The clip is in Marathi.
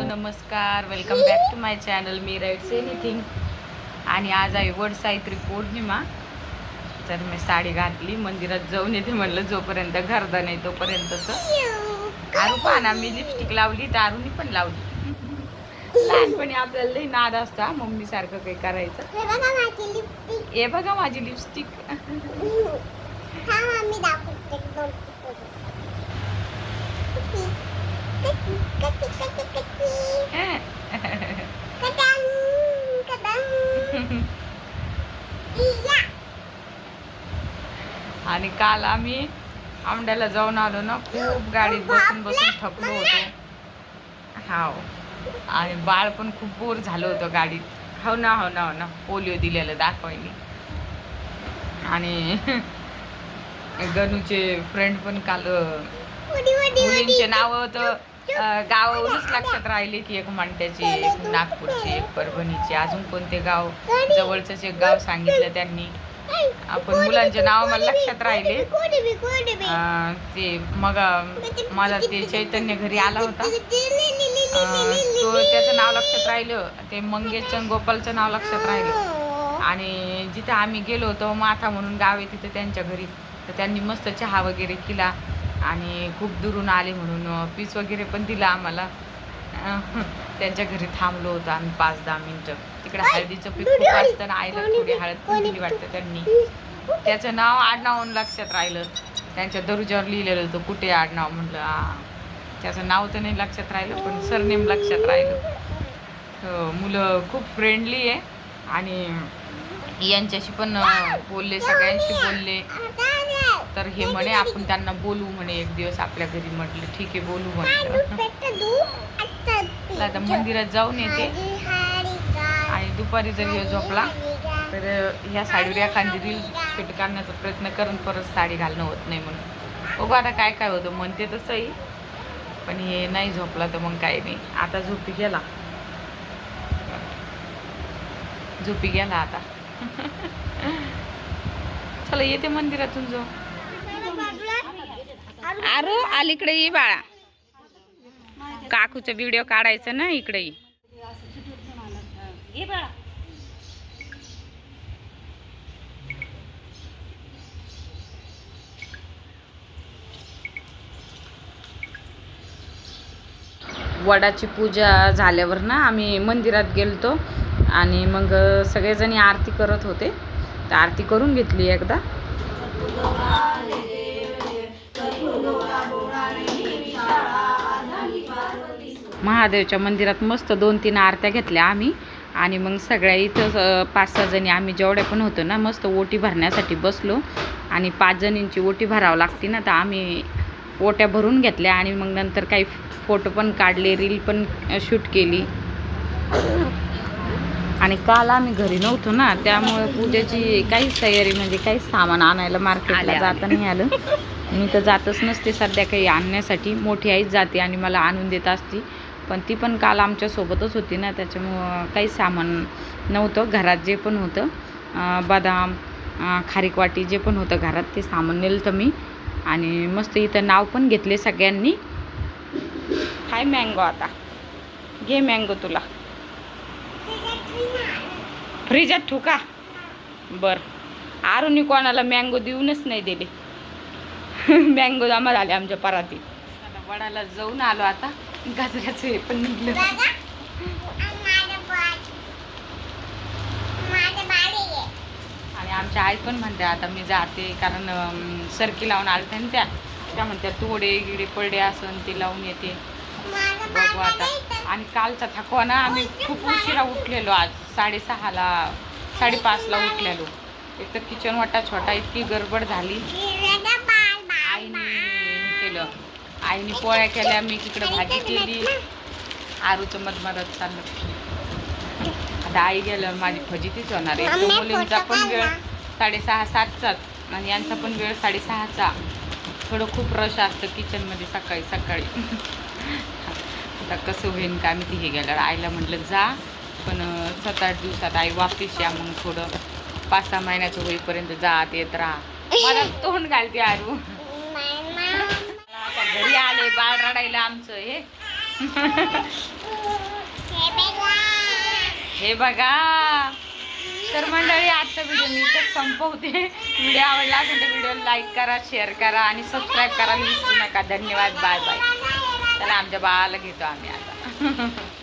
नमस्कार, welcome back to my channel मी राईट्स एनिथिंग. आणि आज आहे वड सावित्री पौर्णिमा. तर मी साडी घातली, मंदिरात जाऊन येते म्हणलं, जोपर्यंत घरदा नाही तोपर्यंतच. आरू पाना मी लिपस्टिक लावली तर आरूनी पण लावली. लहानपणी आपल्याला लई नाद असता मम्मी सारखं काही करायचं. हे बघा माझी लिपस्टिक. आणि काल आम्ही आंब्याला जाऊन आलो ना, खूप गाडीत बसून बसून थकलो होतो. हाव, आणि बाळ पण खूप बोर झालं होतं गाडीत. हो ना हो ना हो ना, पोलिओ दिलेलं दाखवायला. आणि गणूचे फ्रेंड पण काल मुलींचे नाव होतं गावावरूनच लक्षात राहिले की एक मंट्याचे, एक नागपूरचे, एक परभणीचे, अजून कोणते गाव जवळचंच एक गाव सांगितलं त्यांनी. आपण मुलांचे नाव मला लक्षात राहिले. ते मग मला ते चैतन्य घरी आला होता, तो त्याचं नाव लक्षात राहिलं. ते मंगेशचं गोपालचं नाव लक्षात राहिलं. आणि जिथं आम्ही गेलो होतो माथा म्हणून गाव आहे तिथं त्यांच्या घरी, तर त्यांनी मस्त चहा वगैरे केला आणि खूप दुरून आले म्हणून पीस वगैरे पण दिला आम्हाला. त्यांच्या घरी थांबलो होतो आम्ही 5-10 मिनटं. तिकडे हळदीचं पीक खूप असतं ना, आईला थोडी हळद पण दिली वाटतं त्यांनी. त्याचं नाव आडनाव लक्षात राहिलं, त्यांच्या दरुजावर लिहिलेलं होतं कुठे आडनाव. म्हटलं त्याचं नाव तर नाही लक्षात राहिलं पण सरनेम लक्षात राहिलं. मुलं खूप फ्रेंडली आहे आणि यांच्याशी पण बोलले, सगळ्यांशी बोलले. तर हे म्हणे आपण त्यांना बोलू म्हणे एक दिवस आपल्या घरी. म्हटलं ठीक आहे बोलू म्हटलं. आता मंदिरात जाऊन येते आणि दुपारी जर हे झोपला तर ह्या साडीवर एखादी रील शूट करण्याचा प्रयत्न करून परत साडी घालणं होत नाही म्हणून. बघू आता काय काय होतं. म्हणते तसंही, पण हे नाही झोपला तर मग काही नाही. आता झोपी गेला आता. चला येते मंदिरातून जाऊ. आरू अलीकडे ये बाळा, काकूचा व्हिडिओ काढायचा ना, इकडे ये. वडाची पूजा झाल्यावर ना आम्ही मंदिरात गेलतो आणि मग सगळेजणी आरती करत होते, तर आरती करून घेतली एकदा. महादेवच्या मंदिरात मस्त 2-3 आरत्या घेतल्या आम्ही. आणि मग सगळ्या इथं 5-6 जणी आम्ही जेवढे पण होतो ना, मस्त ओटी भरण्यासाठी बसलो. आणि 5 जणींची ओटी भरावं लागते ना, तर आम्ही ओट्या भरून घेतल्या. आणि मग नंतर काही फोटो पण काढले, रील पण शूट केली. आणि काल आम्ही घरी नव्हतो ना, त्यामुळे पूजेची काहीच तयारी म्हणजे काहीच सामान आणायला मार्केटला जाता नाही आलं. मी तर जातच नसते सध्या काही आणण्यासाठी, मोठी आईच जाते आणि मला आणून देत असती. पण ती पण काल आमच्यासोबतच होती ना, त्याच्यामुळं काही सामान नव्हतं. घरात जे पण होतं बदाम, खारीकवाटी जे पण होतं घरात ते सामान नेलं तर मी. आणि मस्त इथं नाव पण घेतले सगळ्यांनी. काय मँगो, आता घे मँगो तुला. फ्रीजात ठुका बरं. आरूनी कोणाला मँगो देऊनच नाही दिले. मँगो जमा झाले आमच्या परातीत. वडाला जाऊन आलो आता, गाजराचं हे पण निघलं. आणि आमच्या आई पण म्हणते आता मी जाते, कारण सरकी लावून आलत्या ना त्या म्हणत्या तोडे गिडे पडे असं ते लावून येते. बघू आता. आणि कालचा थकवा ना, आम्ही खूप उशिरा उठलेलो आज. 6:30ला 5:30ला उठलेलो. एक तर किचन वाटा छोटा, इतकी गडबड झाली. आईने पोळ्या केल्या, मी तिकडे भाजी केली. आरूचं मधमधत चाललं. आता आई गेल्यावर माझी फजितीच होणार आहे. मुलींचा पण वेळ 6:30-7चा आणि यांचा पण वेळ 6:30चा. थोडं खूप रश असतं किचनमध्ये सकाळी. आता कसं होईन काय मी हे गेल्यावर. आईला म्हटलं जा, पण 7-8 दिवसात आई वापिस या, मग थोडं 5-6 महिन्याचं होईपर्यंत जात येत राहा. मला तोंड घालते आरू. घरी आले, बाळ रडायला आमचं हे. हे बघा. तर मंडळी आजचा व्हिडिओ मी इथंच संपवते. व्हिडिओ आवडला असेल तर व्हिडिओ लाईक करा, शेअर करा आणि सबस्क्राईब करायला विसरू नका. धन्यवाद. Bye bye. चला आमच्या बाळाला घेतो आम्ही आता.